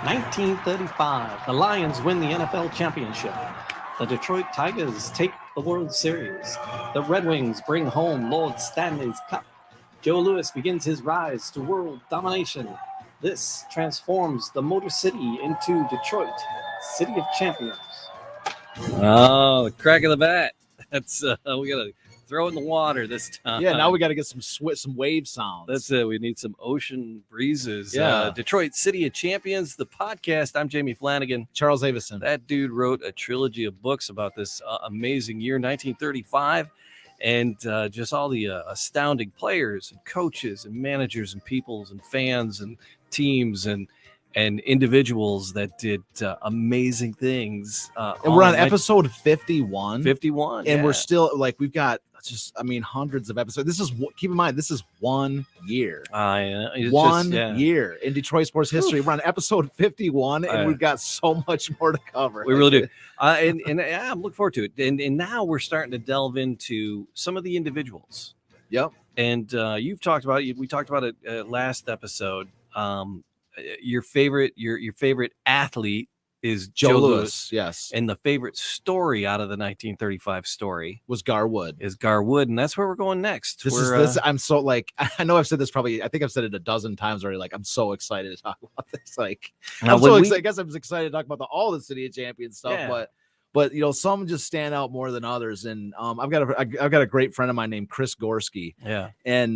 1935, the Lions win the NFL championship. The Detroit Tigers take the World Series. The Red Wings bring home Lord Stanley's Cup. Joe Louis begins his rise to world domination. This transforms the Motor City into Detroit, City of Champions. Oh, the crack of the bat. That's we gotta throw it in the water this time. Yeah, now we got to get some wave sounds. That's it. We need some ocean breezes. Yeah. Detroit City of Champions, the podcast. I'm Jamie Flanagan. Charles Avison. That dude wrote a trilogy of books about this amazing year, 1935, and just all the astounding players and coaches and managers and peoples and fans and teams and individuals that did amazing things. And we're on episode 51. 51. And we're still we've got hundreds of episodes. This is, keep in mind, this is 1 year. One year in Detroit sports history. Oof. We're on episode 51, and we've got so much more to cover. We really do. And I'm looking forward to it. And now we're starting to delve into some of the individuals. Yep. And you've talked about it. We talked about it last episode. Your favorite athlete is Joe Louis. Yes. And the favorite story out of the 1935 story was Garwood. And that's where we're going next. I'm so I know I've said this probably, I think I've said it a dozen times already. I'm so excited to talk about this. I'm so excited. I guess I'm excited to talk about all the City of Champions stuff, but some just stand out more than others. And I've got a great friend of mine named Chris Gorski. Yeah. And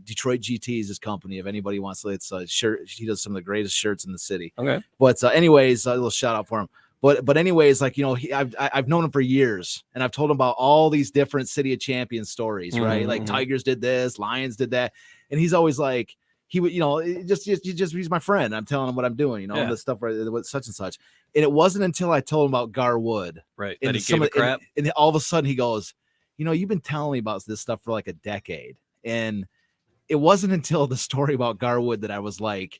Detroit GT is his company. If anybody wants to, it's a shirt. He does some of the greatest shirts in the city. Okay. But anyways, a little shout out for him. But anyways, I've known him for years, and I've told him about all these different City of Champions stories, right? Mm-hmm. Like Tigers did this, Lions did that, and he's always like, he would, he's my friend. I'm telling him what I'm doing, the stuff with such and such. And it wasn't until I told him about Garwood, right, that he gave a crap. And all of a sudden he goes, you've been telling me about this stuff for a decade. And it wasn't until the story about Garwood that I was like,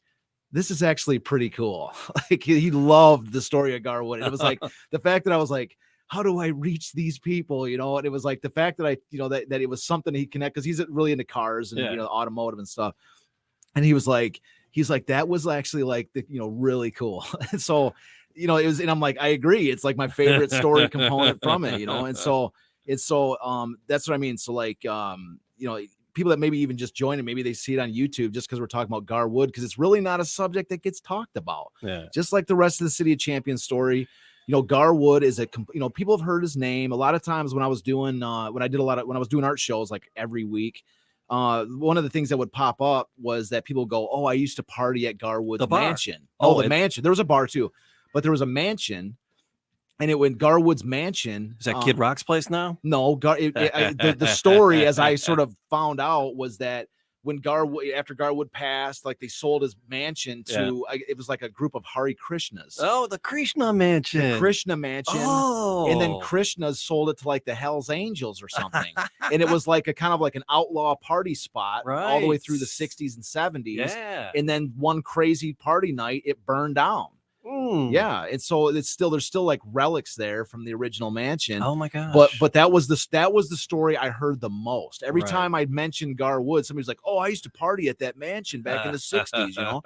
this is actually pretty cool. He loved the story of Garwood. And it was the fact that I was like, how do I reach these people? And it was the fact that I, that it was something he connect, because he's really into cars and, automotive and stuff. And he's like, that was actually really cool. And so, it was, and I'm like, I agree. It's my favorite story component from it, and so that's what I mean. So people that maybe even just join it, maybe they see it on YouTube just because we're talking about Garwood, because it's really not a subject that gets talked about. Yeah. Just like the rest of the City of Champions story. Garwood is people have heard his name. A lot of times when I was doing, when I was doing art shows every week, one of the things that would pop up was that people go, "Oh, I used to party at Garwood's mansion." The mansion. There was a bar too, but there was a mansion, and it went Garwood's mansion. Is that Kid Rock's place now? No, the story, as I sort of found out, was that when after Garwood passed, they sold his mansion to, it was a group of Hare Krishnas. Oh, the Krishna mansion. The Krishna mansion. Oh. And then Krishnas sold it to the Hells Angels or something. And it was a kind of an outlaw party spot all the way through the 60s and 70s. Yeah. And then one crazy party night, it burned down. Yeah, and so there's still relics there from the original mansion. Oh my gosh! But that was the story I heard the most. Every time I'd mention Garwood, somebody's like, "Oh, I used to party at that mansion back in the 60s,"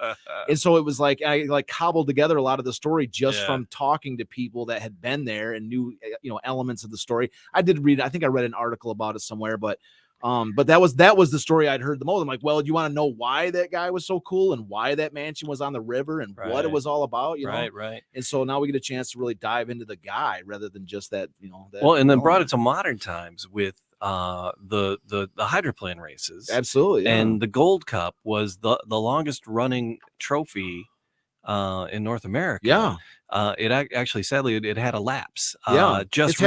And so it was I cobbled together a lot of the story just from talking to people that had been there and knew elements of the story. I think I read an article about it somewhere, but that was the story I'd heard the most. I'm like, well, do you want to know why that guy was so cool and why that mansion was on the river and what it was all about? Right. And so now we get a chance to really dive into the guy rather than just that, and then brought it to modern times with the hydroplane races. Absolutely. Yeah. And the Gold Cup was the longest running trophy in North America. Yeah. It actually, sadly, it had a lapse. Just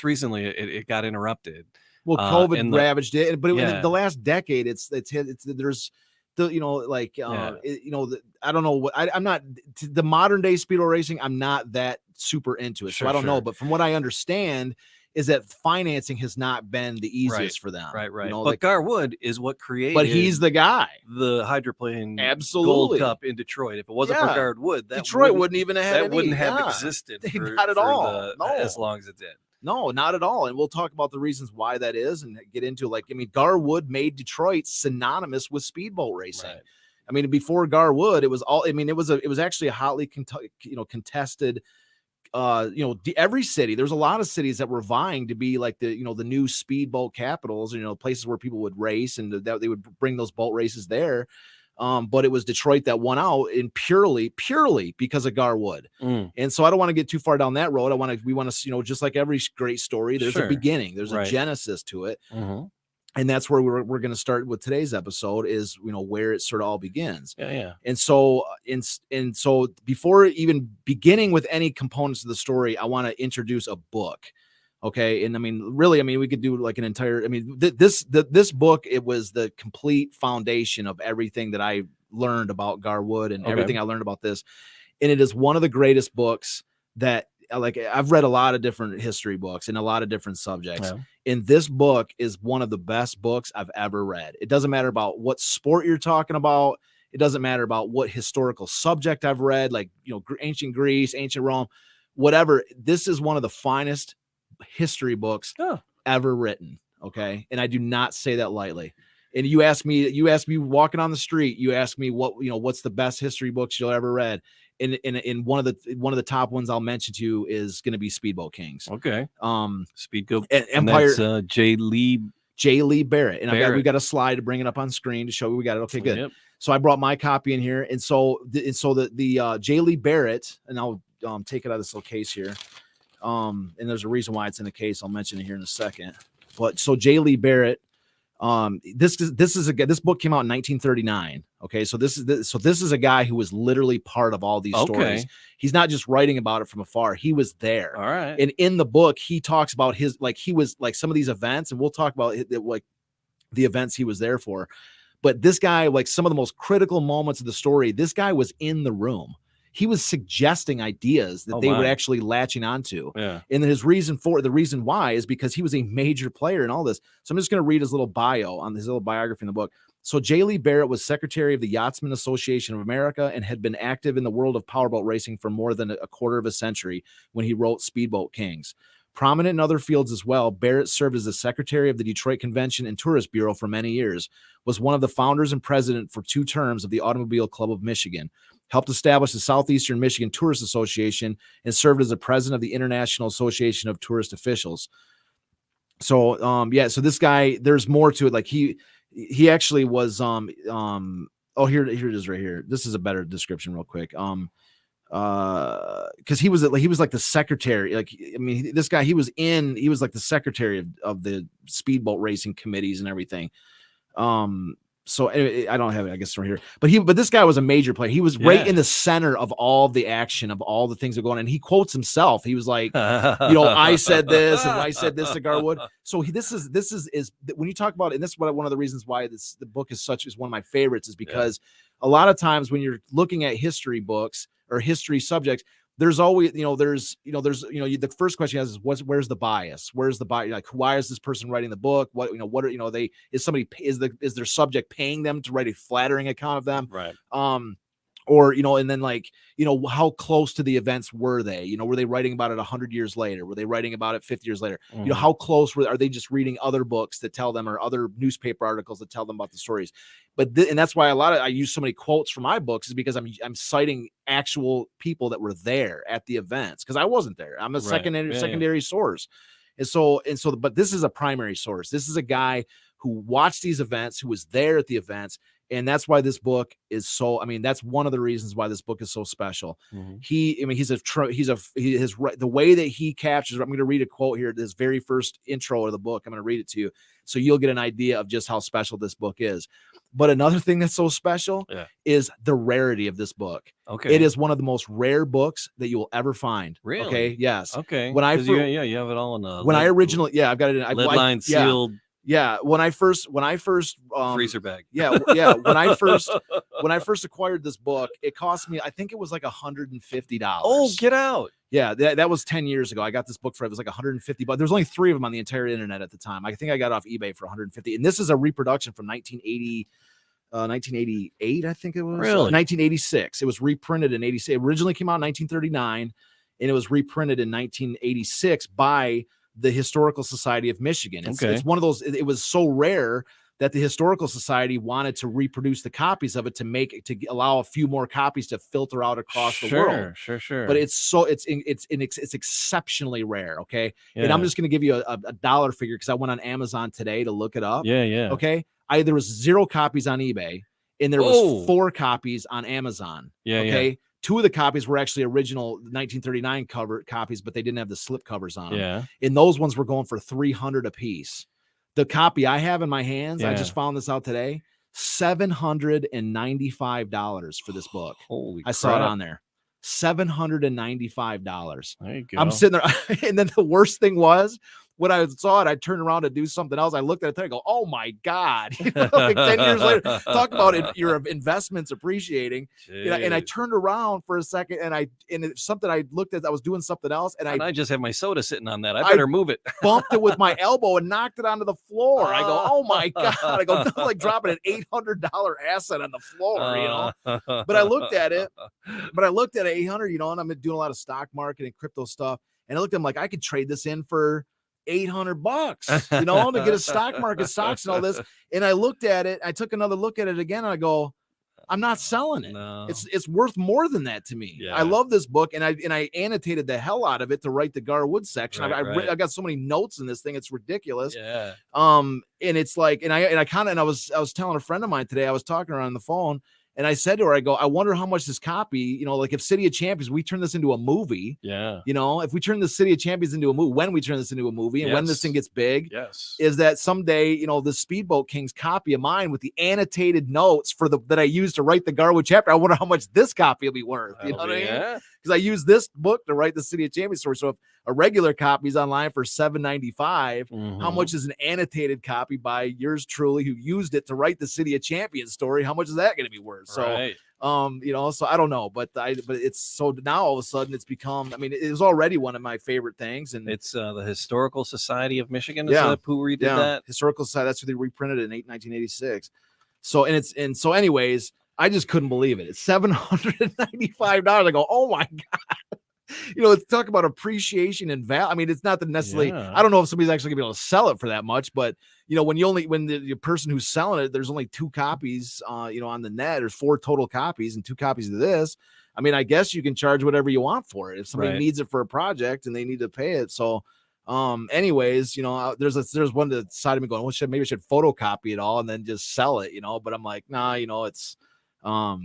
recently it got interrupted. Well, COVID ravaged it, but in the last decade, there's the I don't know what I'm not the modern day speedo racing. I'm not that super into it, so I don't know. But from what I understand, is that financing has not been the easiest for them. Right. But Garwood is what created. But he's the guy. The hydroplane Gold Cup in Detroit. If it wasn't for Garwood, Detroit wouldn't even have existed. Not at all. As long as it did. No, not at all. And we'll talk about the reasons why that is and get into Garwood made Detroit synonymous with speedboat racing. I mean, before Garwood, it was all. I mean, it was actually a hotly contested. Every city. There's a lot of cities that were vying to be like the new speedboat capitals. Places where people would race and that they would bring those boat races there. But it was Detroit that won out in purely because of Garwood. And so I don't want to get too far down that road. We want to, just like every great story, there's a beginning, there's a genesis to it. And that's where we're going to start with today's episode is, where it sort of all begins. Yeah. And so, so before even beginning with any components of the story, I want to introduce a book. Okay. And we could do like an entire, this book, it was the complete foundation of everything that I learned about Garwood and everything I learned about this. And it is one of the greatest books that, like, I've read a lot of different history books and a lot of different subjects. And this book is one of the best books I've ever read. It doesn't matter about what sport you're talking about. It doesn't matter about what historical subject I've read, like, ancient Greece, ancient Rome, whatever. This is one of the finest history books ever written. Okay. And I do not say that lightly. And you ask me walking on the street, you ask me what's the best history books you'll ever read. In one of the top ones I'll mention to you is going to be Speedboat Kings. Okay. Speedboat Empire. And that's Jaylee Barrett. And we got a slide to bring it up on screen to show we got it. Okay, good. Yep. So I brought my copy in here, and so the Jaylee Barrett, and I'll take it out of this little case here. And there's a reason why it's in the case. I'll mention it here in a second. But so Jaylee Barrett. This book came out in 1939. Okay. So this is a guy who was literally part of all these stories. He's not just writing about it from afar. He was there. All right. And in the book, he talks about he was like some of these events, and we'll talk about like the events he was there for. But this guy, like some of the most critical moments of the story, this guy was in the room. He was suggesting ideas that they were actually latching onto. Yeah. And the reason why is because he was a major player in all this. So I'm just going to read his little bio on his little biography in the book. So Jaylee Barrett was secretary of the Yachtsman Association of America and had been active in the world of powerboat racing for more than a quarter of a century when he wrote Speedboat Kings. Prominent in other fields as well, Barrett served as the secretary of the Detroit Convention and Tourist Bureau for many years, was one of the founders and president for 2 terms of the Automobile Club of Michigan, helped establish the Southeastern Michigan Tourist Association, and served as the president of the International Association of Tourist Officials. So, so this guy, there's more to it. Like he actually was, here it is right here. This is a better description real quick. Cause he was like the secretary, this guy, he was like the secretary of the speedboat racing committees and everything. So anyway, I don't have it, I guess, from here, but this guy was a major player. He was right in the center of all the action, of all the things that are going on. And he quotes himself. He was like, I said this and I said this to Garwood. So this is when you talk about it, and this is one of the reasons why the book is one of my favorites, is because a lot of times when you're looking at history books or history subjects, there's always, the first question is where's the bias? Where's the bias? Like, why is this person writing the book? Is their subject paying them to write a flattering account of them? Right. Or, and then how close to the events were they? Were they writing about it 100 years later? Were they writing about it 50 years later? Mm-hmm. How close are they just reading other books that tell them, or other newspaper articles that tell them about the stories? And that's why I use so many quotes from my books, is because I'm citing actual people that were there at the events, because I wasn't there. I'm a secondary source. But this is a primary source. This is a guy who watched these events, who was there at the events. And that's why this book is that's one of the reasons why this book is so special. Mm-hmm. The way that he captures, I'm going to read a quote here, this very first intro of the book. I'm going to read it to you, so you'll get an idea of just how special this book is. But another thing that's so special is the rarity of this book. Okay. It is one of the most rare books that you will ever find. Really? Okay. Yes. Okay. You have it all in I've got it in lead line sealed. Yeah, when I first freezer bag. When I first acquired this book, it cost me, I think it was like $150. Oh, get out. Yeah, that was 10 years ago. I got this book for, it was like $150, but there's only 3 of them on the entire internet at the time. I think I got it off eBay for $150. And this is a reproduction from 1988, I think it was. Really? 1986. It was reprinted in 86. It originally came out in 1939, and it was reprinted in 1986 by the Historical Society of Michigan. It's one of those, it was so rare that the Historical Society wanted to reproduce the copies of it to allow a few more copies to filter out across the world. Sure. But it's exceptionally rare. Okay. Yeah. And I'm just going to give you a dollar figure because I went on Amazon today to look it up. Yeah. Okay. There was 0 copies on eBay and there was 4 copies on Amazon. Yeah. Okay. Yeah. 2 of the copies were actually original 1939 cover copies, but they didn't have the slip covers on them. Yeah. And those ones were going for $300 a piece. The copy I have in my hands, I just found this out today, $795 for this book. Holy I saw it on there. $795. There you go. I'm sitting there, and then the worst thing was when I saw it, I turned around to do something else. I looked at it and I go, "Oh my God!" Like 10 years later, talk about it, your investments appreciating. And I turned around for a second, and it's something I looked at. I was doing something else, and I just have my soda sitting on that. I better move it. Bumped it with my elbow and knocked it onto the floor. I go, "Oh my God!" I go, like dropping an $800 asset on the floor, you know. But I looked at it, 800, you know, and I'm doing a lot of stock market and crypto stuff, and I looked at them like I could trade this in for $800, you know, to get a stock market stocks and all this. And I looked at it, I took another look at it again, and I go, I'm not selling it. No. It's worth more than that to me. Yeah. I love this book, and I annotated the hell out of it to write the Garwood section. Right, I got so many notes in this thing, it's ridiculous. Yeah. And it's like, and I was telling a friend of mine today, I was talking around on the phone, and I said to her, I go, I wonder how much this copy, you know, like if City of Champions, we turn this into a movie. Yeah. You know, if we turn the City of Champions into a movie, when we turn this into a movie and when this thing gets big, is that someday, you know, the Speedboat King's copy of mine with the annotated notes that I used to write the Garwood chapter. I wonder how much this copy will be worth. You know what I mean? Because I used this book to write the City of Champions story. So if a regular copy is online for $7.95, how much is an annotated copy by yours truly who used it to write the City of Champions story? How much is that going to be worth? So, you know, so I don't know, but it's so now all of a sudden it's become, I mean, it was already one of my favorite things. And it's the Historical Society of Michigan. Is that who redid that? Historical Society. That's who they reprinted it in 1986. So, so anyways, I just couldn't believe it. It's $795. I go, oh my God. You know, let's talk about appreciation and value. I mean, it's not that necessarily, I don't know if somebody's actually gonna be able to sell it for that much, but you know, when the person who's selling it, there's only 2 copies, you know, on the net, there's 4 total copies and 2 copies of this. I mean, I guess you can charge whatever you want for it. If somebody needs it for a project and they need to pay it. So, anyways, you know, there's one that side of me going, well, maybe I should photocopy it all and then just sell it, you know, but I'm like, nah, you know, it's, or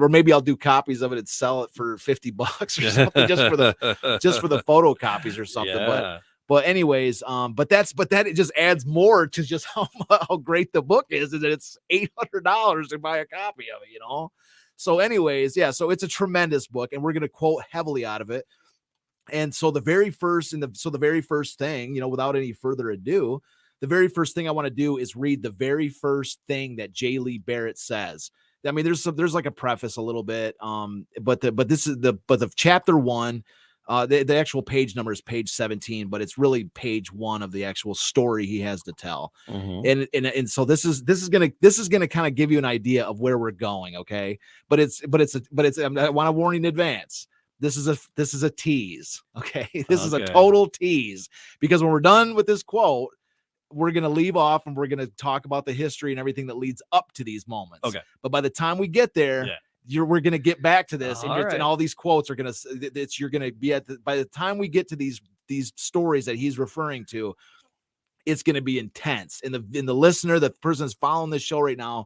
maybe I'll do copies of it and sell it for $50 or something just for the photocopies or something. But anyways, but that it just adds more to just how great the book is that it's $800 to buy a copy of it, you know? So anyways, so it's a tremendous book and we're going to quote heavily out of it. And so the very first thing, you know, without any further ado, the very first thing I want to do is read the very first thing that Jaylee Barrett says. I mean, there's like a preface a little bit, but the chapter 1, the actual page number is page 17, but it's really page 1 of the actual story he has to tell. And so this is gonna kind of give you an idea of where we're going, okay? But I want to warn you in advance. This is a tease, okay? This is a total tease because when we're done with this quote, we're going to leave off and we're going to talk about the history and everything that leads up to these moments. Okay. But by the time we get there, we're going to get back to this and all these quotes are going to, you're going to be by the time we get to these stories that he's referring to, it's going to be intense. And the listener, the person that's following this show right now,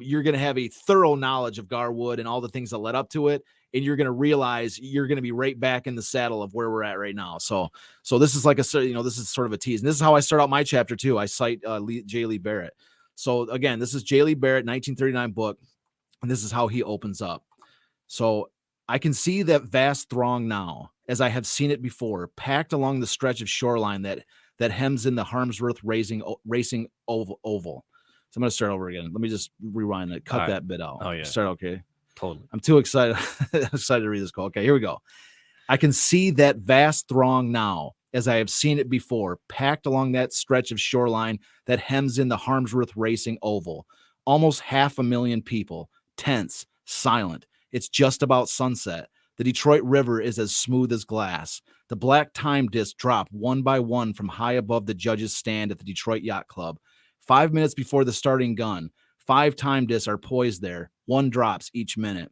you're going to have a thorough knowledge of Garwood and all the things that led up to it. And you're going to realize you're going to be right back in the saddle of where we're at right now. So this is like this is sort of a tease. And this is how I start out my chapter too. I cite Jaylee Barrett. So again, this is Jaylee Barrett, 1939 book. And this is how he opens up. So I can see that vast throng now, as I have seen it before, packed along the stretch of shoreline that hems in the Harmsworth racing oval. So I'm going to start over again. Let me just rewind it. Cut that bit out. Oh yeah. Start okay. Totally. I'm too excited. Excited to read this quote. Okay, here we go. I can see that vast throng now, as I have seen it before, packed along that stretch of shoreline that hems in the Harmsworth racing oval. Almost 500,000 people, tense, silent. It's just about sunset. The Detroit River is as smooth as glass. The black time discs drop one by one from high above the judges' stand at the Detroit Yacht Club. 5 minutes before the starting gun, 5 time discs are poised there. 1 drops each minute.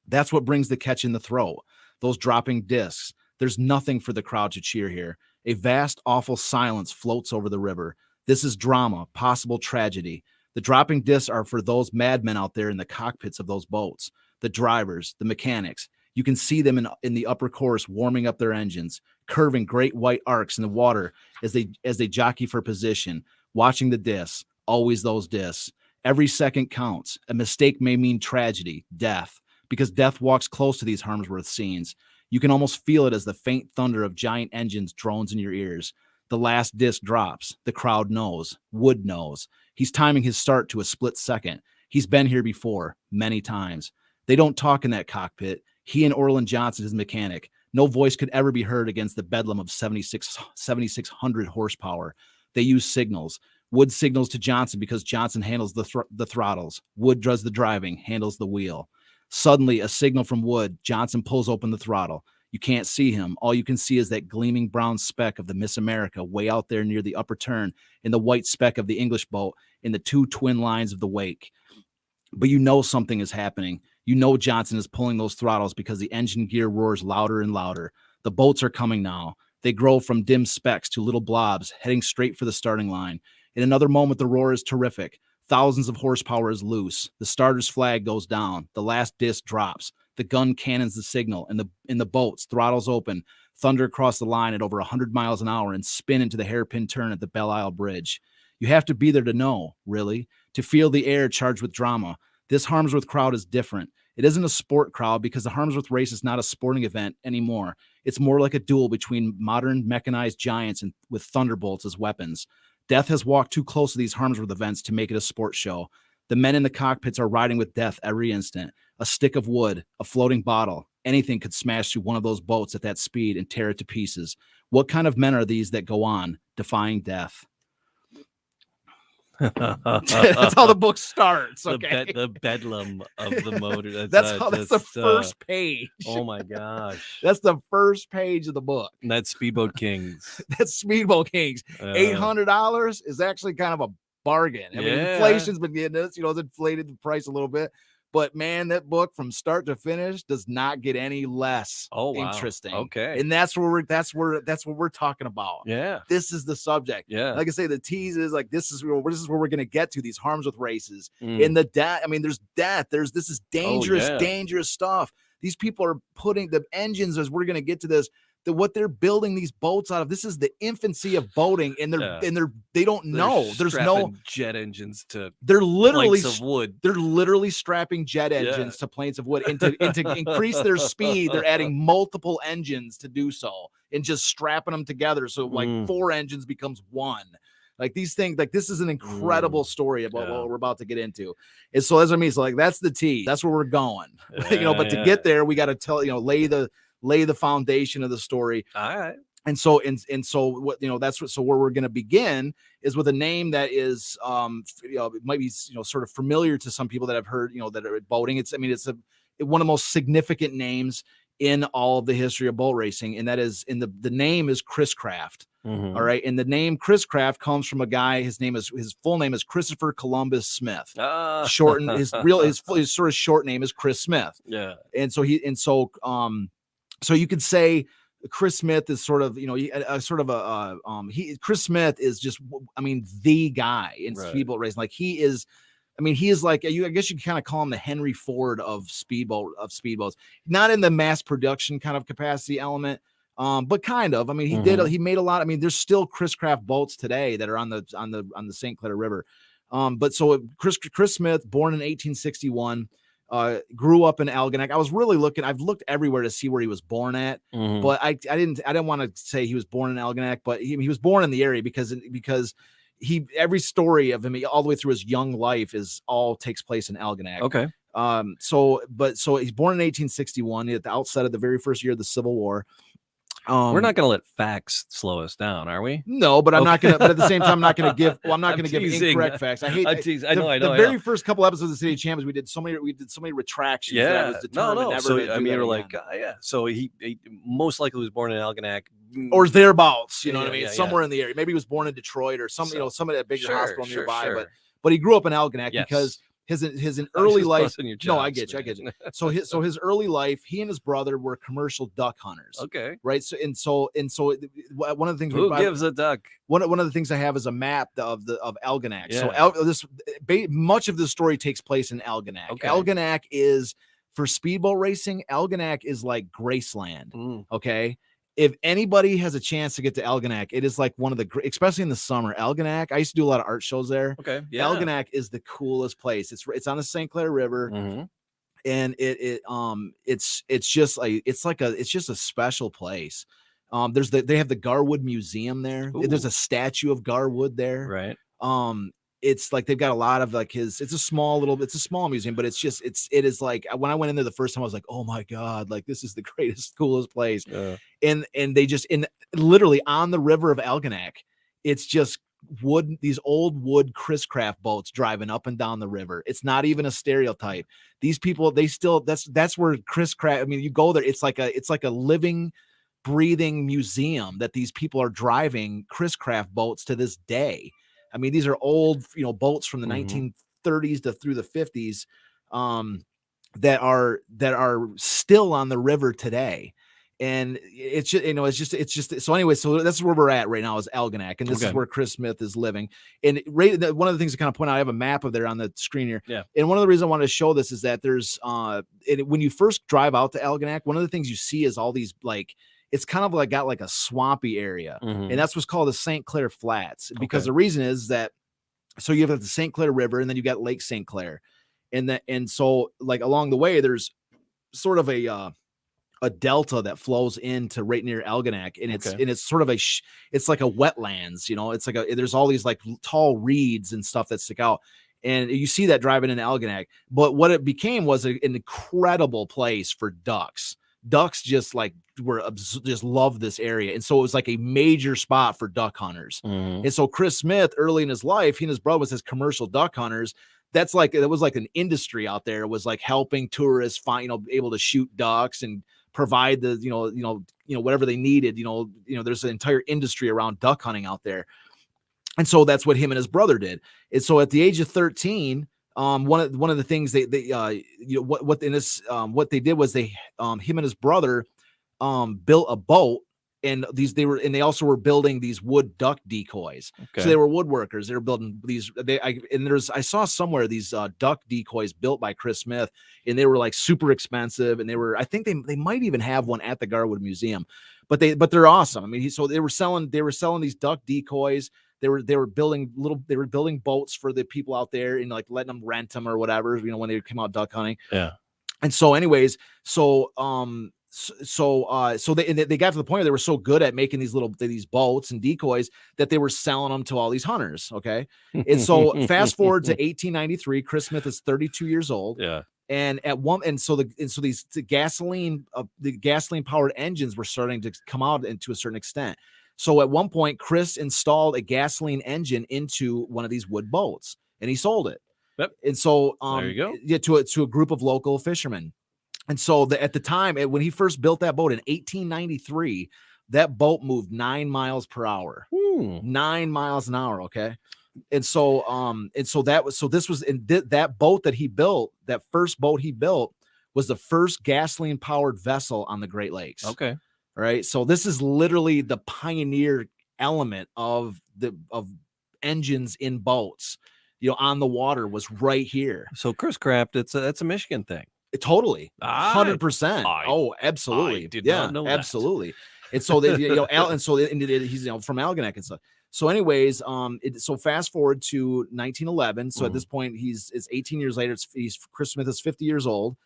That's what brings the catch in the throat. Those dropping discs. There's nothing for the crowd to cheer here. A vast, awful silence floats over the river. This is drama, possible tragedy. The dropping discs are for those madmen out there in the cockpits of those boats, the drivers, the mechanics. You can see them in the upper course warming up their engines, curving great white arcs in the water as they jockey for position, watching the discs, always those discs. Every second counts. A mistake may mean tragedy, death, because death walks close to these Harmsworth scenes. You can almost feel it as the faint thunder of giant engines drones in your ears. The last disc drops. The crowd knows. Wood knows. He's timing his start to a split second. He's been here before, many times. They don't talk in that cockpit. He and Orland Johnson, his mechanic. No voice could ever be heard against the bedlam of 7,600 horsepower. They use signals. Wood signals to Johnson because Johnson handles the throttles. Wood does the driving, handles the wheel. Suddenly, a signal from Wood. Johnson pulls open the throttle. You can't see him. All you can see is that gleaming brown speck of the Miss America way out there near the upper turn, and the white speck of the English boat in the 2 twin lines of the wake. But you know something is happening. You know Johnson is pulling those throttles because the engine gear roars louder and louder. The boats are coming now. They grow from dim specks to little blobs, heading straight for the starting line. In another moment, the roar is terrific. Thousands of horsepower is loose. The starter's flag goes down. The last disc drops. The gun cannons the signal, and in the boats, throttles open, thunder across the line at over 100 miles an hour, and spin into the hairpin turn at the Belle Isle Bridge. You have to be there to know, really, to feel the air charged with drama. This Harmsworth crowd is different. It isn't a sport crowd because the Harmsworth race is not a sporting event anymore. It's more like a duel between modern mechanized giants and with thunderbolts as weapons. Death has walked too close to these Harmsworth events to make it a sports show. The men in the cockpits are riding with death every instant. A stick of wood, a floating bottle, anything could smash through one of those boats at that speed and tear it to pieces. What kind of men are these that go on, defying death? That's how the book starts. Okay, the bedlam of the motor. That's the first page. Oh my gosh, that's the first page of the book. And that's Speedboat Kings. That's Speedboat Kings. $800 is actually kind of a bargain. I mean, inflation's been getting this. It's inflated the price a little bit. But man, that book from start to finish does not get any less interesting. Okay. And that's what we're talking about. Yeah. This is the subject. Yeah. Like I say, the tease is like this is where we're gonna get to these Harmsworth races. In the death. I mean, there's death. This is dangerous, dangerous stuff. These people are putting the engines, as we're gonna get to this. What they're building these boats out of, this is the infancy of boating, and they don't know. There's no jet engines to they're literally planks of wood. They're literally strapping jet engines to planes of wood, and to increase their speed, they're adding multiple engines to do so, and just strapping them together. So like 4 engines becomes 1. Like these things, like this is an incredible story about what we're about to get into. And so that's what I mean. So like that's the T. That's where we're going. But to get there, we got to lay the foundation of the story. All right. And so what where we're going to begin is with a name that is it might be sort of familiar to some people that have heard that are boating. It's one of the most significant names in all of the history of boat racing, and that is the name is Chris Craft. All right, and the name Chris Craft comes from a guy. His full name is Christopher Columbus Smith. Shortened his sort of short name is Chris Smith. Yeah, so you could say Chris Smith is sort of Chris Smith is just the guy in speedboat racing. Like he is like, I guess you can kind of call him the Henry Ford of speedboats, not in the mass production kind of capacity element, but kind of. I mean, he made a lot. I mean, there's still Chris Craft boats today that are on the St. Clair River. But so Chris Smith, born in 1861. Grew up in Algonac. I've looked everywhere to see where he was born at, but I didn't want to say he was born in Algonac, but he was born in the area because every story of him all the way through his young life takes place in Algonac. Okay. So he's born in 1861 at the outset of the very first year of the Civil War. We're not going to let facts slow us down, are we? No, but I'm not going to. But at the same time, I'm not going to give incorrect facts. I hate. I know. The very first couple episodes of the City of Champions, we did so many retractions. Yeah. No. So you're like, So he most likely was born in Algonac, or thereabouts, you know Yeah, what I mean? yeah, Somewhere in the area. Maybe he was born in Detroit or some, some of that bigger Sure, hospital sure, nearby, sure. but he grew up in Algonac Yes. because his I'm early just life. busting your No, I chops, get you. man. So his early life, he and his brother were commercial duck hunters. Okay. Right. So one of the things Who gives a duck? one of the things I have is a map of Algonac. Yeah. So much of the story takes place in Algonac. Okay. Algonac is for speedboat racing. Algonac is like Graceland. Okay. If anybody has a chance to get to Algonac, it is like one of the especially in the summer. Algonac, I used to do a lot of art shows there. Okay. Yeah. Algonac is the coolest place. It's on the St. Clair River. And it's just a special place. They have the Garwood Museum there. Ooh. There's a statue of Garwood there. Right. It's like they've got a lot of like it's a small museum, but it is like when I went in there the first time, I was like, oh my God, like this is the greatest, coolest place. And they just literally on the river of Algonac, it's just these old wood Chris Craft boats driving up and down the river. It's not even a stereotype. These people, that's where Chris Craft, I mean, you go there, it's like a living, breathing museum that these people are driving Chris Craft boats to this day. I mean, these are old, boats from the 1930s to through the 50s that are still on the river today. And it's just so anyway, so that's where we're at right now is Algonac, and this is where Chris Smith is living. And one of the things to kind of point out, I have a map of there on the screen here. Yeah. And one of the reasons I wanted to show this is that there's when you first drive out to Algonac, one of the things you see is all these like it's kind of like got like a swampy area, and that's what's called the St. Clair Flats. Because the reason is that so you have the St. Clair River, and then you got Lake St. Clair, and so like along the way there's sort of a delta that flows into right near Algonac, and it's sort of it's like a wetlands, it's like there's all these like tall reeds and stuff that stick out, and you see that driving into Algonac. But what it became was an incredible place for ducks. Ducks just love this area, and so it was like a major spot for duck hunters. And so Chris Smith, early in his life, he and his brother was his commercial duck hunters. It was like an industry out there. It was like helping tourists find, able to shoot ducks and provide the, whatever they needed. There's an entire industry around duck hunting out there. And so that's what him and his brother did. And so at the age of 13, one of the things what they did was him and his brother built a boat, and they also were building these wood duck decoys. So they were woodworkers. They were building these. I saw somewhere these duck decoys built by Chris Smith, and they were like super expensive. And I think they might even have one at the Garwood Museum, but they're awesome. I mean, they were selling these duck decoys. They were building boats for the people out there and like letting them rent them or whatever, when they came out duck hunting. Yeah. And so anyways, so they got to the point where they were so good at making these boats and decoys that they were selling them to all these hunters. Okay. And so fast forward to 1893, Chris Smith is 32 years old. Yeah. And the gasoline powered engines were starting to come out to a certain extent. So at one point, Chris installed a gasoline engine into one of these wood boats, and he sold it. Yep. And so there you go. Yeah, to a group of local fishermen. And so at the time, when he first built that boat in 1893, that boat moved 9 miles per hour. 9 miles an hour. Okay. And so that boat that he built, that first boat he built, was the first gasoline powered vessel on the Great Lakes. Okay. All right. So this is literally the pioneer element of engines in boats, on the water, was right here. So Chris Craft, that's a Michigan thing. Totally. 100%. Oh, absolutely. I did not know that. Absolutely. And so he's from Algonac and stuff. So anyways, so fast forward to 1911. So at this point, it's 18 years later. Chris Smith is 50 years old.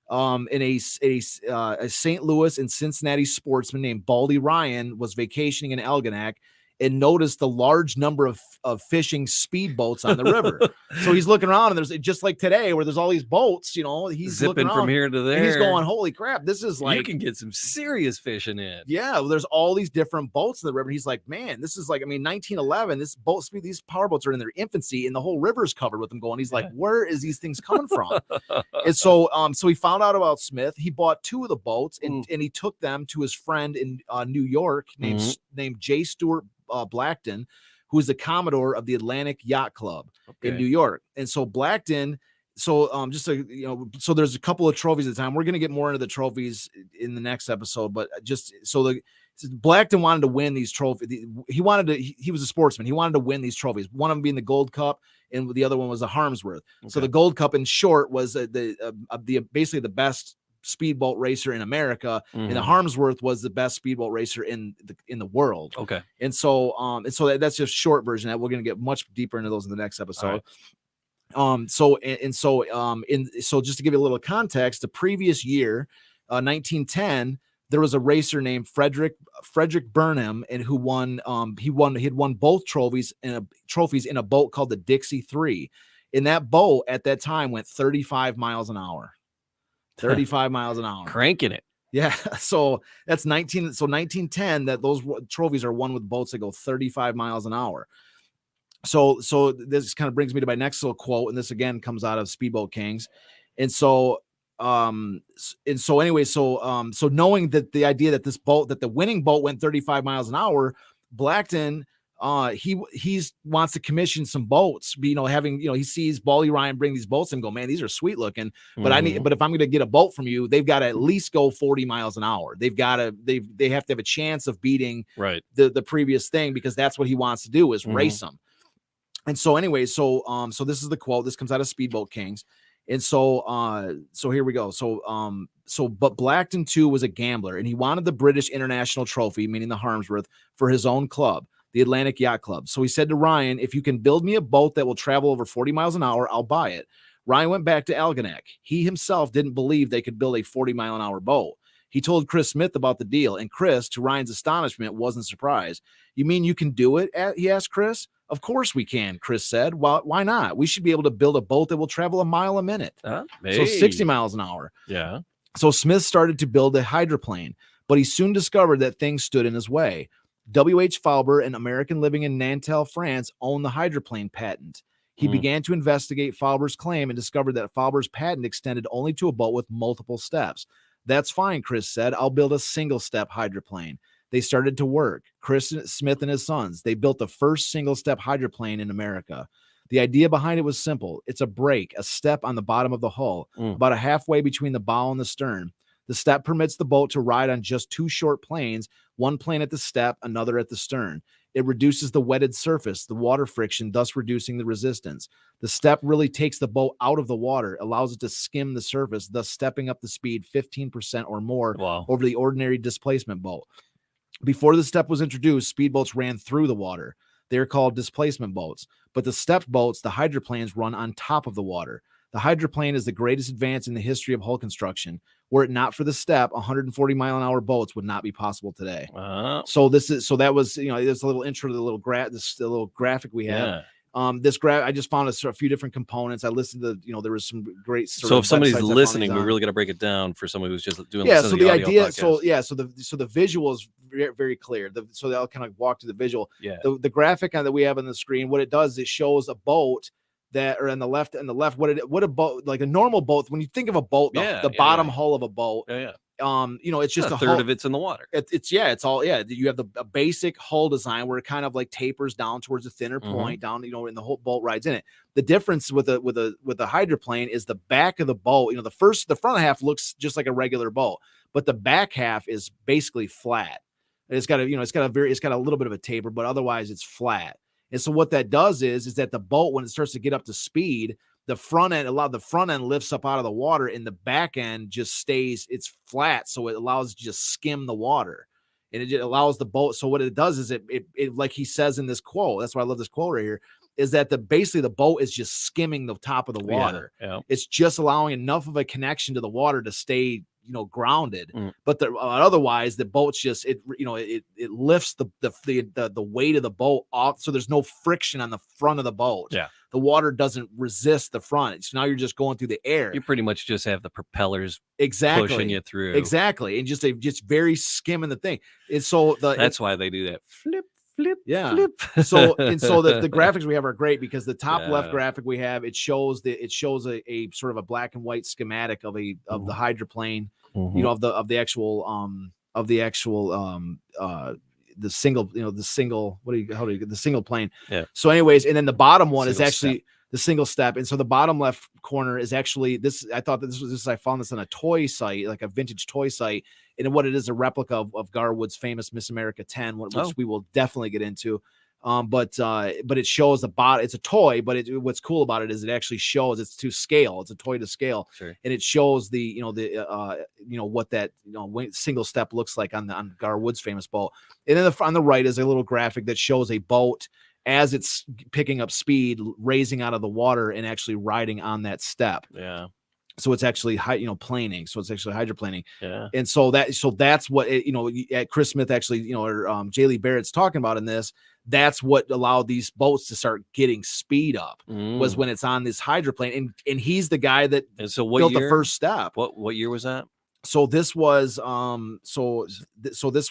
And a St. Louis and Cincinnati sportsman named Baldy Ryan was vacationing in Algonac, and noticed the large number of fishing speedboats on the river. So he's looking around, and there's just like today where there's all these boats, he's zipping looking from here to there. and he's going, holy crap, this is like, you can get some serious fishing in. Yeah, well, there's all these different boats in the river. He's like, man, this is like, 1911, this boat speed, these powerboats are in their infancy, and the whole river's covered with them going. He's like, where is these things coming from? And so he found out about Smith. He bought 2 of the boats, and he took them to his friend in New York named J. Stewart Blackton, who is the Commodore of the Atlantic Yacht Club in New York. And so Blackton, so there's a couple of trophies at the time. We're going to get more into the trophies in the next episode, but just so Blackton wanted to win these trophies. He was a sportsman. He wanted to win these trophies. One of them being the Gold Cup, and the other one was the Harmsworth. Okay. So the Gold Cup, in short, was basically the best speedboat racer in America, and the Harmsworth was the best speedboat racer in the world. Okay. And so that's just short version. That we're going to get much deeper into those in the next episode. Right. So just to give you a little context, the previous year, 1910, there was a racer named Frederick Burnham, and he had won both trophies in a boat called the Dixie 3. And that boat at that time went 35 miles an hour. 35 miles an hour. Cranking it. Yeah. So that's 1910, that those trophies are won with boats that go 35 miles an hour. So this kind of brings me to my next little quote, and this again comes out of Speedboat Kings. And so knowing that the idea that the winning boat went 35 miles an hour, Blackton, he wants to commission some boats, he sees Bally Ryan bring these boats and go, man, these are sweet looking, but if I'm going to get a boat from you, they've got to at least go 40 miles an hour. They have to have a chance of beating the previous thing, because that's what he wants to do, is race them. And so anyway, so this is the quote. This comes out of Speedboat Kings. And so here we go. But Blackton too was a gambler, and he wanted the British International Trophy, meaning the Harmsworth, for his own club, the Atlantic Yacht Club. So he said to Ryan, if you can build me a boat that will travel over 40 miles an hour, I'll buy it. Ryan went back to Algonac. He himself didn't believe they could build a 40-mile-an-hour boat. He told Chris Smith about the deal, and Chris, to Ryan's astonishment, wasn't surprised. You mean you can do it? He asked Chris. Of course we can, Chris said. Well, why not? We should be able to build a boat that will travel a mile a minute. So 60 miles an hour. Yeah. So Smith started to build a hydroplane, but he soon discovered that things stood in his way. W.H. Faulber, an American living in Nantel, France, owned the hydroplane patent. He began to investigate Faulber's claim and discovered that Faulber's patent extended only to a boat with multiple steps. That's fine, Chris said. I'll build a single-step hydroplane. They started to work. Chris Smith and his sons, they built the first single-step hydroplane in America. The idea behind it was simple. It's a brake, a step on the bottom of the hull, about halfway between the bow and the stern. The step permits the boat to ride on just 2 short planes, one plane at the step, another at the stern. It reduces the wetted surface, the water friction, thus reducing the resistance. The step really takes the boat out of the water, allows it to skim the surface, thus stepping up the speed 15% or more over the ordinary displacement boat. Before the step was introduced, speedboats ran through the water. They are called displacement boats. But the stepped boats, the hydroplanes, run on top of the water. The hydroplane is the greatest advance in the history of hull construction. Were it not for the step, 140-mile-an-hour boats would not be possible today. So that was, there's a little intro to the little graphic we have. This graph, I just found a few different components. I listened to, there was some great. So if somebody's listening, we really got to break it down for someone who's just doing. Yeah. So the idea, podcast. So the visual is very, very clear. So I'll kind of walk to the visual. Yeah. The graphic that we have on the screen, what it does, it shows a boat that are on the left, what a boat, like a normal boat. When you think of a boat, the bottom hull of a boat. It's just a third of it's in the water. You have a basic hull design where it kind of like tapers down towards a thinner point down, and the whole boat rides in it. The difference with a hydroplane is the back of the boat. The front half looks just like a regular boat, but the back half is basically flat. It's got a little bit of a taper, but otherwise it's flat. And so what that does is that the boat, when it starts to get up to speed, the front end lifts up out of the water, and the back end just stays, it's flat. So it allows it to just skim the water, and it allows the boat. So what it does is it like he says in this quote, that's why I love this quote right here, is that basically the boat is just skimming the top of the water. It's just allowing enough of a connection to the water to stay, grounded. Mm. But otherwise the boat's just it lifts the weight of the boat off, so there's no friction on the front of the boat. Yeah. The water doesn't resist the front, so now you're just going through the air. You pretty much just have the propellers exactly pushing you through. Exactly, and just very skimming the thing. And so that's why they do that flip. Yeah. Flip. So the graphics we have are great, because the top left graphic we have, it shows a sort of a black and white schematic of the hydroplane, of the single plane. Yeah. So anyways, and then the bottom one is Single actually step. the single step. And so the bottom left corner is actually this. I thought that I found this on a toy site, like a vintage toy site. And what it is, a replica of Garwood's famous Miss America 10, which we will definitely get into. But it shows the bottom. It's a toy, but what's cool about it is it actually shows it's to scale. It's a toy to scale, sure. And it shows what that single step looks like on Garwood's famous boat. And then on the right is a little graphic that shows a boat as it's picking up speed, raising out of the water and actually riding on that step. Yeah. So it's actually planing. So it's actually hydroplaning. Yeah. And so that's what Chris Smith actually, or Jaylee Barrett's talking about in this. That's what allowed these boats to start getting speed up, was when it's on this hydroplane. And he's the guy that built the first step. What year was that? So this was this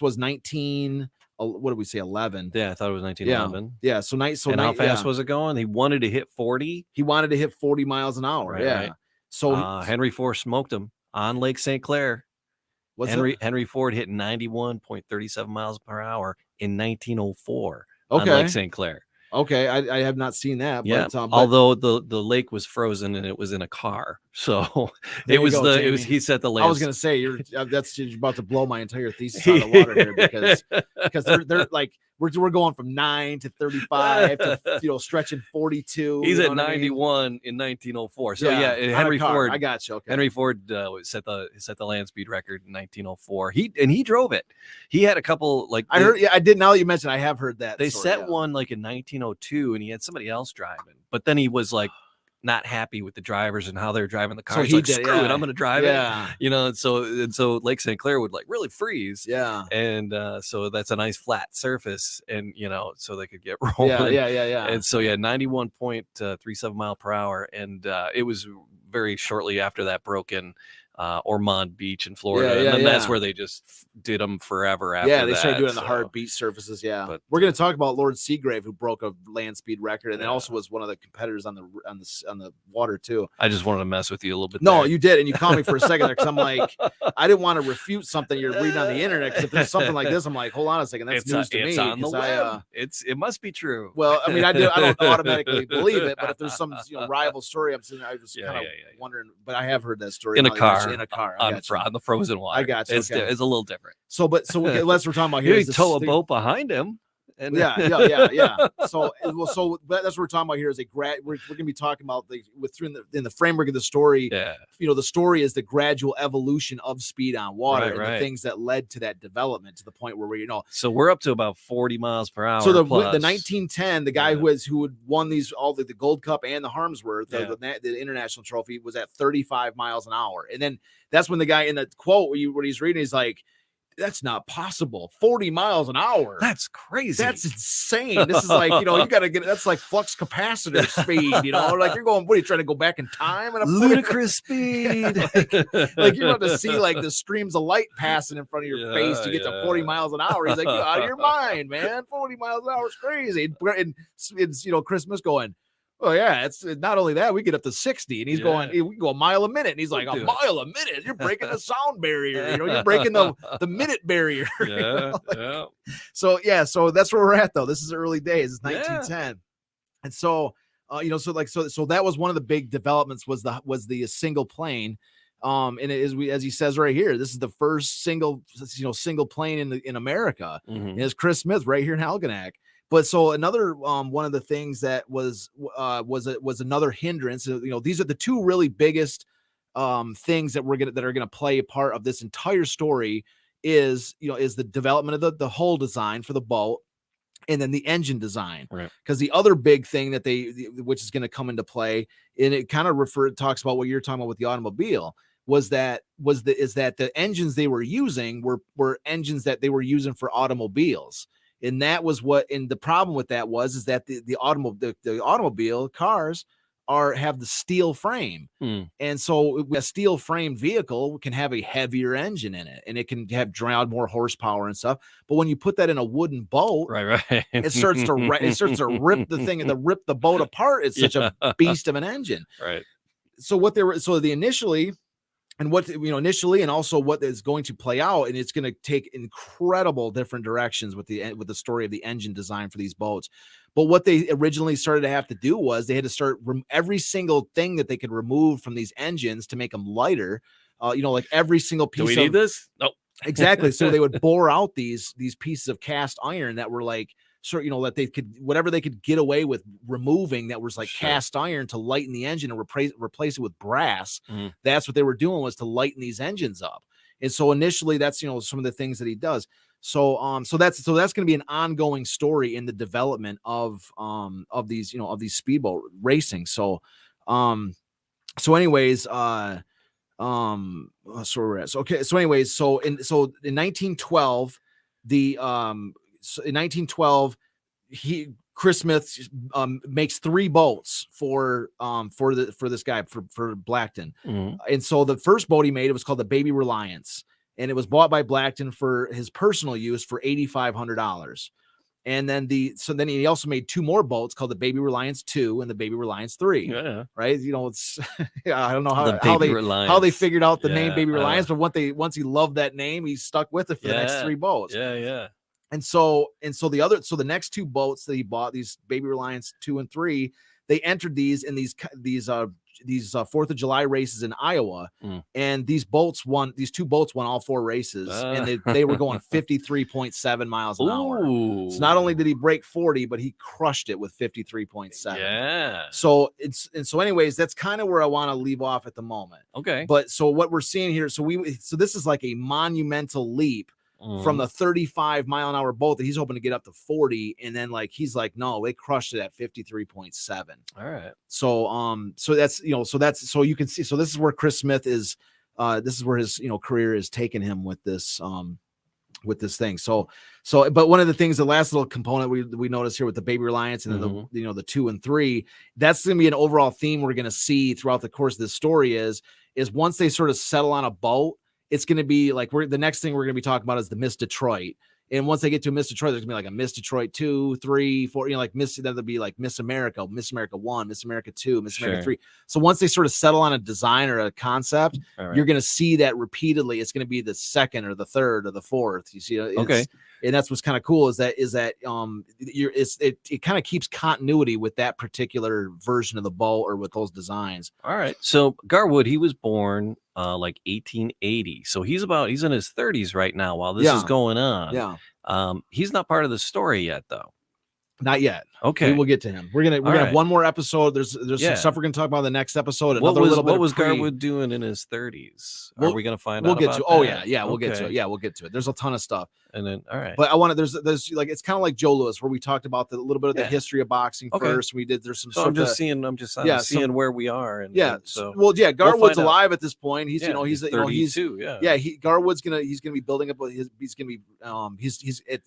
was what did we say, 11? Yeah, I thought it was 1911. Yeah. So how fast was it going? He wanted to hit 40. He wanted to hit 40 miles an hour. Right, yeah. Right. So Henry Ford smoked him on Lake St. Clair. Henry Ford hit 91.37 miles per hour in 1904 on Lake St. Clair. Okay, I have not seen that. Yeah, but, although the lake was frozen and it was in a car, so he set the land. I was going to say you're about to blow my entire thesis out of the water here, because they're like we're going from 9 to 35 to stretching 42. He's at 91 in 1904. So Henry Ford. I got you. Okay. Henry Ford set the land speed record in 1904. He drove it. He had a couple I heard. Yeah, I did. Now that you mentioned, I have heard that. They set one like in 1902, and he had somebody else driving. But then he was like not happy with the drivers and how they're driving the car. So he's like, screw it, I'm going to drive it. And so Lake St. Clair would like really freeze. Yeah. And so that's a nice flat surface, and so they could get rolling. Yeah. And so 91.37 mile per hour, and it was very shortly after that broke in Ormond Beach in Florida, and then that's where they just did them forever after that. They started doing the hard beach surfaces. But we're going to talk about Lord Seagrave, who broke a land speed record, and then also was one of the competitors on the water too. I just wanted to mess with you a little bit. No, you did, and you caught me for a second there, because I'm like, I didn't want to refute something you're reading on the internet, because if there's something like this, I'm like, hold on a second, that's news to me. It's on the web. It must be true. Well, I mean, I don't automatically believe it, but if there's some rival story, I was kind of wondering. But I have heard that story in a car. On the frozen water. I got you. It's a little different. So let's we're talking about here. You tow a boat behind him. And yeah. So that's what we're talking about here. Is we're going to be talking about in the framework of the story. Yeah. The story is the gradual evolution of speed on water, right. The things that led to that development to the point where So we're up to about 40 miles per hour. So the 1910, the guy who had won all the Gold Cup and the Harmsworth, the international trophy, was at 35 miles an hour, and then that's when the guy in the quote what he's reading, he's like, that's not possible. 40 miles an hour. That's crazy. That's insane. This is like, you got to get, that's like flux capacitor speed, like you're going, what are you trying to go back in time? And ludicrous speed. like you're about to see like the streams of light passing in front of your face to get to 40 miles an hour. He's like, you're out of your mind, man. 40 miles an hour is crazy. And it's Chris Smith going, oh yeah, it's not only that, we get up to 60, and he's going, we go a mile a minute, and he's like, a mile a minute, you're breaking the sound barrier, you're breaking the minute barrier. Yeah. So that's where we're at though. This is early days. It's 1910, and so so that was one of the big developments was the single plane. And as he says right here, this is the first single plane in America. Mm-hmm. And it's Chris Smith right here in Algonac. But so another one of the things that was another hindrance. These are the two really biggest things that are gonna play a part of this entire story. Is the development of the hull design for the boat, and then the engine design. Right. Because the other big thing which is going to come into play, and it kind of talks about what you're talking about with the automobile, is that the engines they were using were engines that they were using for automobiles. And that was and the problem with that is that the automobile cars have the steel frame. And so a steel framed vehicle can have a heavier engine in it, and it can drive more horsepower and stuff. But when you put that in a wooden boat, right, it starts to rip the thing and rip the boat apart. It's such a beast of an engine. Right. So initially, and also what is going to play out, and it's going to take incredible different directions with the story of the engine design for these boats. But what they originally started to have to do was they had to start every single thing that they could remove from these engines to make them lighter. Like every single piece. Do we need this? Nope. Exactly. So they would bore out these pieces of cast iron that were like, that they could, whatever they could get away with removing that was like cast iron to lighten the engine and replace it with brass. That's what they were doing, was to lighten these engines up. And so initially that's, some of the things that he does. So that's going to be an ongoing story in the development of these speedboat racing. So anyways, so we're at. So, okay. So anyways, so in 1912, Chris Smith makes 3 boats for this guy for Blackton. And so the first boat he made, it was called the Baby Reliance, and it was bought by Blackton for his personal use for $8,500. And then then he also made 2 more boats called the Baby Reliance 2 and the Baby Reliance 3. Yeah. Right. It's I don't know how they figured out the name Baby Reliance, but once he loved that name, he stuck with it for the next 3 boats. Yeah. And so the next 2 boats that he bought, these Baby Reliance 2 and 3, they entered these 4th of July races in Iowa. And these 2 boats won all 4 races, and they were going 53.7 miles an hour. So not only did he break 40, but he crushed it with 53.7. Yeah. So anyways, that's kind of where I want to leave off at the moment. Okay. But so what we're seeing here, so this is like a monumental leap from the 35-mile-an-hour boat that he's hoping to get up to 40, and then he's like, no, they crushed it at 53.7. All right. So you can see. So this is where Chris Smith is. This is where his career is taking him with this thing. So but one of the things, the last little component we notice here with the Baby Reliance and then the 2 and 3, that's going to be an overall theme we're going to see throughout the course of this story is once they sort of settle on a boat, it's going to be like the next thing we're going to be talking about is the Miss Detroit. And once they get to Miss Detroit, there's gonna be like a Miss Detroit 2, 3, 4, that'll be like Miss America 1, Miss America 2, Miss America 3. So once they sort of settle on a design or a concept, you're gonna see that repeatedly. It's gonna be the second or the third or the fourth. You see, and that's what's kind of cool is that it kind of keeps continuity with that particular version of the boat or with those designs. All right. So Garwood, he was born like 1880. So he's in his 30s right now while this is going on. Yeah. He's not part of the story yet, though. Not yet. Okay. We will get to him. We're gonna have one more episode. There's some stuff we're gonna talk about in the next episode. What was Garwood doing in his 30s? Are we gonna find out? We'll get to. We'll get to it. Yeah, we'll get to it. There's a ton of stuff. And then But I want to. There's like it's kind of like Joe Louis, where we talked about the little bit of the history of boxing first. We did. There's some. So I'm just seeing where we are. And Garwood's alive at this point. He's he's 32. Garwood's gonna be building up. He's gonna be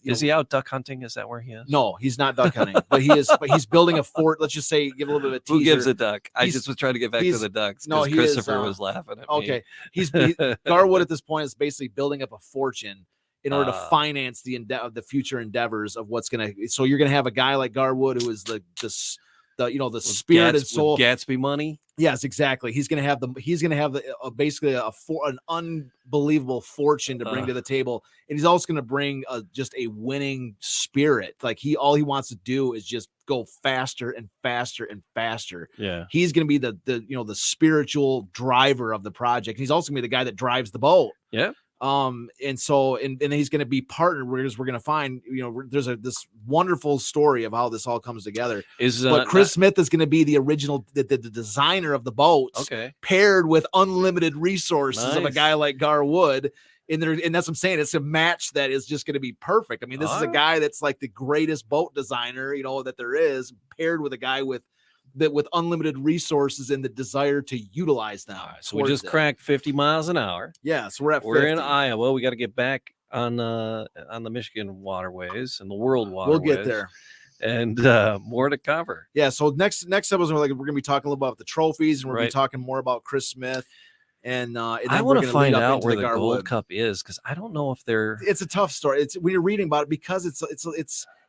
Is he out duck hunting? Is that where he is? No, he's not duck hunting, but he is. But he's building a fort. Let's just say, give a little bit of a teaser. Who gives a duck? I just was trying to get back to the ducks. No, Christopher was laughing at me. Okay, Garwood at this point is basically building up a fortune in order to finance the future endeavors of what's gonna. So you're gonna have a guy like Garwood who is the spirit and soul. Gatsby money. Yes, exactly. He's gonna have basically an unbelievable fortune to bring to the table, and he's also gonna bring just a winning spirit. Like all he wants to do is just go faster and faster and faster. Yeah, he's gonna be the spiritual driver of the project. He's also gonna be the guy that drives the boat. Yeah. And he's going to be partnered. We're going to find, there's this wonderful story of how this all comes together. But Chris Smith is going to be the original, the designer of the boats, paired with unlimited resources of a guy like Garwood. And that's what I'm saying. It's a match that is just going to be perfect. I mean, this is a guy that's like the greatest boat designer, that there is, paired with a guy with with unlimited resources and the desire to utilize them. So we just cracked 50 miles an hour. Yeah, so we're 50. in Iowa. We got to get back on the Michigan waterways and the world waterways. We'll get there. And more to cover. Yeah, so next episode, we're going to be talking a little about the trophies, and we're going to be talking more about Chris Smith. And I want to find out where the Gold Cup is, because I don't know if they're. It's a tough story. It's when you're reading about it, because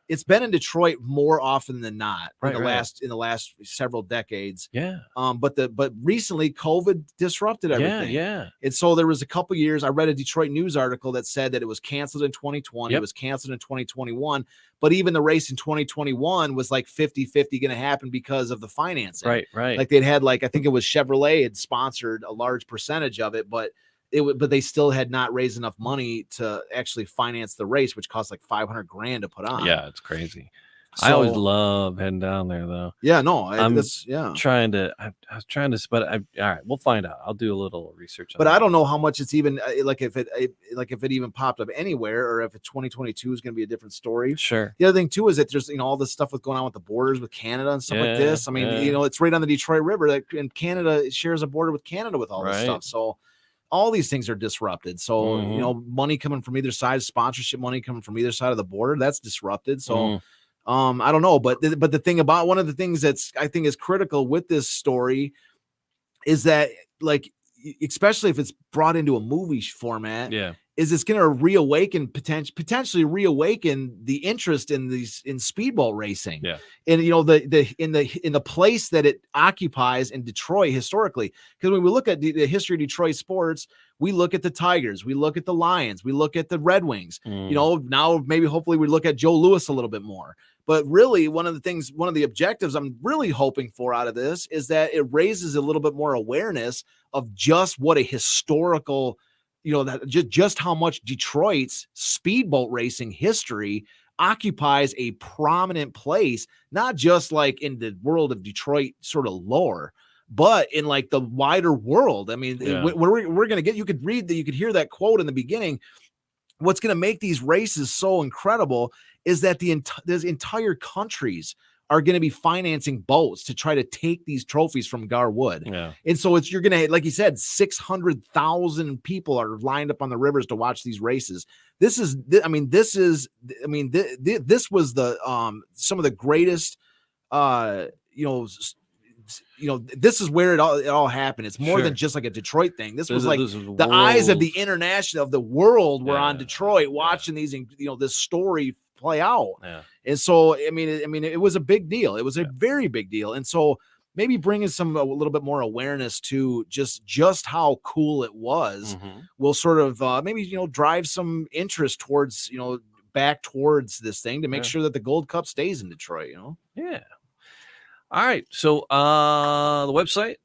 it's been in Detroit more often than not in the last several decades. Yeah. But recently COVID disrupted everything. Yeah. And so there was a couple years, I read a Detroit News article that said that it was canceled in 2020, Yep. it was canceled in 2021, but even the race in 2021 was like 50-50 going to happen because of the financing. Right. Like they'd had I think it was Chevrolet had sponsored a large percentage of it, but they still had not raised enough money to actually finance the race, which cost like $500,000 to put on. Yeah, it's crazy. So, I always love heading down there, though. Yeah, no, I was trying to, but all right, we'll find out. I'll do a little research on but that. I don't know how much it's even if it even popped up anywhere, or if 2022 is going to be a different story. Sure. The other thing too is that there's all this stuff with going on with the borders with Canada and stuff like this. I mean, it's right on the Detroit River, and Canada shares a border with Canada with all this stuff. So all these things are disrupted. So money coming from either side, sponsorship money coming from either side of the border, that's disrupted. So. I don't know, but the thing about one of the things that's I think is critical with this story is that, like, especially if it's brought into a movie format, is it's going to reawaken potentially reawaken the interest in speedboat racing. Yeah. And in the place that it occupies in Detroit historically, because when we look at the history of Detroit sports, we look at the Tigers, we look at the Lions, we look at the Red Wings. Now maybe hopefully we look at Joe Louis a little bit more. But really, one of the objectives I'm really hoping for out of this is that it raises a little bit more awareness of just what a historical, just how much Detroit's speedboat racing history occupies a prominent place, not just like in the world of Detroit sort of lore, but in like the wider world. I mean, we're going to get, you could hear that quote in the beginning. What's going to make these races so incredible is that there's entire countries are going to be financing boats to try to take these trophies from Garwood. Yeah. And so you're going to, like you said, 600,000 people are lined up on the rivers to watch these races. This was the some of the greatest, this is where it all happened. It's more than just like a Detroit thing. This was the eyes of the international, of the world were on Detroit watching these, this story play out. Yeah. And so, I mean, it was a big deal. It was a very big deal. And so maybe bringing a little bit more awareness to just how cool it was will sort of maybe, drive some interest towards, back towards this thing to make sure that the Gold Cup stays in Detroit, Yeah. All right. So the website,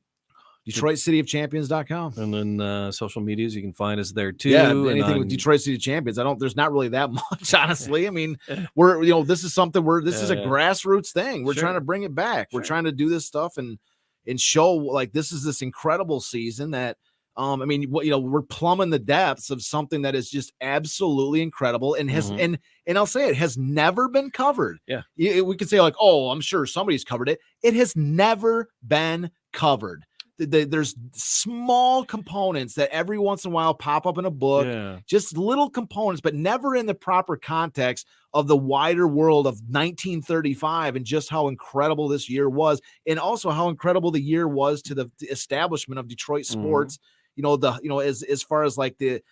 DetroitCityOfChampions.com. And then social medias, you can find us there too. Yeah, anything with Detroit City Champions. There's not really that much, honestly. I mean, this is something this is a grassroots thing. We're trying to bring it back. We're trying to do this stuff and show like this is this incredible season that we're plumbing the depths of something that is just absolutely incredible and has and I'll say it has never been covered. Yeah. We could say like, oh, I'm sure somebody's covered it. It has never been covered. There's small components that every once in a while pop up in a book, just little components, but never in the proper context of the wider world of 1935 and just how incredible this year was. And also how incredible the year was to the establishment of Detroit sports, as far as like the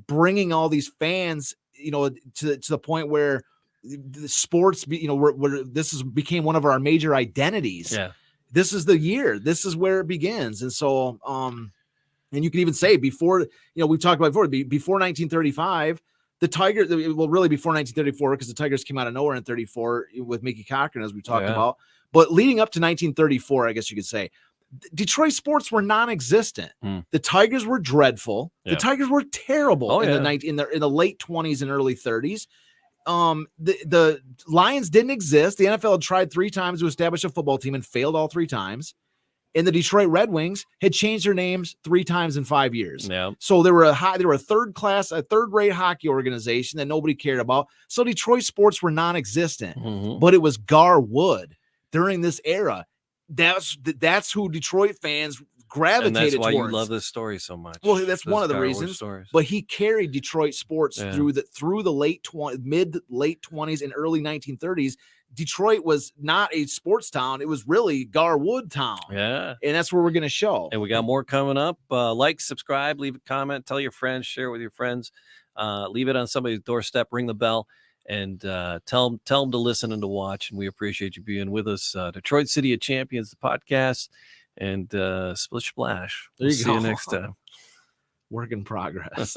bringing all these fans, to the point where the sports, where this became one of our major identities. Yeah. This is the year. This is where it begins. And so, and you can even say before, we've talked about before 1935, the Tigers, really before 1934, because the Tigers came out of nowhere in 34 with Mickey Cochran, as we talked about. But leading up to 1934, I guess you could say, Detroit sports were non-existent. The Tigers were dreadful. The Tigers were terrible in the late 20s and early 30s. The Lions didn't exist. The NFL had tried 3 times to establish a football team and failed all 3 times. And the Detroit Red Wings had changed their names 3 times in 5 years. Yeah. So they were a third-rate hockey organization that nobody cared about. So Detroit sports were non-existent. But it was Garwood during this era. that's who Detroit fans And gravitated that's why towards. you love this story so much. Well, that's Those one of the Garwood reasons. stories. But he carried Detroit sports Yeah. through the mid late 20s and early 1930s. Detroit was not a sports town; it was really Garwood town. Yeah. And that's where we're going to show. And we got more coming up. Like, subscribe, leave a comment, tell your friends, share with your friends, leave it on somebody's doorstep, ring the bell, and tell them to listen and to watch. And we appreciate you being with us. Detroit City of Champions, the podcast, and Splish Splash. There We'll you see go. you next time. Work in progress.